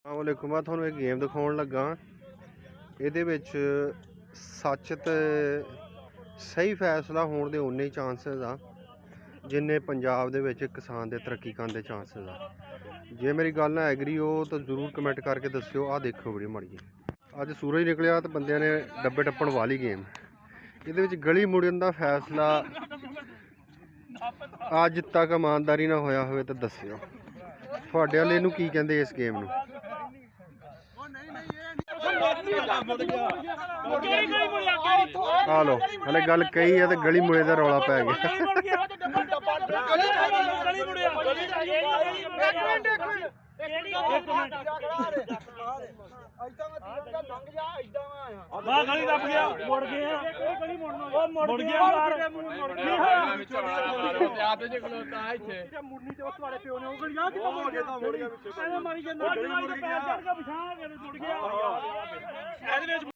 ਵਾਲੇਕੁਮ। ਮੈਂ ਤੁਹਾਨੂੰ ਇੱਕ ਗੇਮ ਦਿਖਾਉਣ ਲੱਗਾ। ਇਹਦੇ ਵਿੱਚ ਸੱਚ ਤੇ ਸਹੀ ਫੈਸਲਾ ਹੋਣ ਦੇ ਉਨੇ ਹੀ ਚਾਂਸਸ ਆ ਜਿੰਨੇ ਪੰਜਾਬ ਦੇ ਵਿੱਚ ਕਿਸਾਨ ਦੇ ਤਰੱਕੀ ਕਰਨ ਦੇ ਚਾਂਸਸ ਆ। ਜੇ ਮੇਰੀ ਗੱਲ ਨਾਲ ਐਗਰੀ ਹੋ ਤਾਂ ਜ਼ਰੂਰ ਕਮੈਂਟ ਕਰਕੇ ਦੱਸਿਓ। ਆਹ ਦੇਖੋ ਬੜੀ ਮਾੜੀ ਜੀ, ਅੱਜ ਸੂਰਜ ਨਿਕਲਿਆ ਤੇ ਬੰਦਿਆਂ ਨੇ ਡੱਬੇ ਟੱਪਣ ਵਾਲੀ ਗੇਮ। ਇਹਦੇ ਵਿੱਚ ਗਲੀ ਮੁੜਨ ਦਾ ਫੈਸਲਾ ਅੱਜ ਤੱਕ ਇਮਾਨਦਾਰੀ ਨਾਲ ਹੋਇਆ ਹੋਵੇ ਤਾਂ ਦੱਸਿਓ। ਤੁਹਾਡੇ ਵਾਲੇ ਇਹਨੂੰ ਕੀ ਕਹਿੰਦੇ ਇਸ ਗੇਮ ਨੂੰ? ਆ ਲੋ ਹਲੇ ਗੱਲ ਕਹੀ ਹੈ ਤੇ ਗਲੀ ਮੁੜੇ ਦਾ ਰੌਲਾ ਪੈ ਗਿਆ। ਗਲੀ ਦੱਬ ਗਿਆ, ਮੁੜ ਗਿਆ, ਉਹ ਮੁੜ ਗਿਆ, ਮੁੜਨੀ ਤੇ ਤੁਹਾਡੇ ਪਿਓ ਨੇ ਉਹ ਗਲੀ ਆ ਕਿੱਥੇ ਮੁੜ ਗਿਆ, ਐਵੇਂ ਮਾਰੀ ਜਾਂਦਾ ਮੁੜ ਗਿਆ।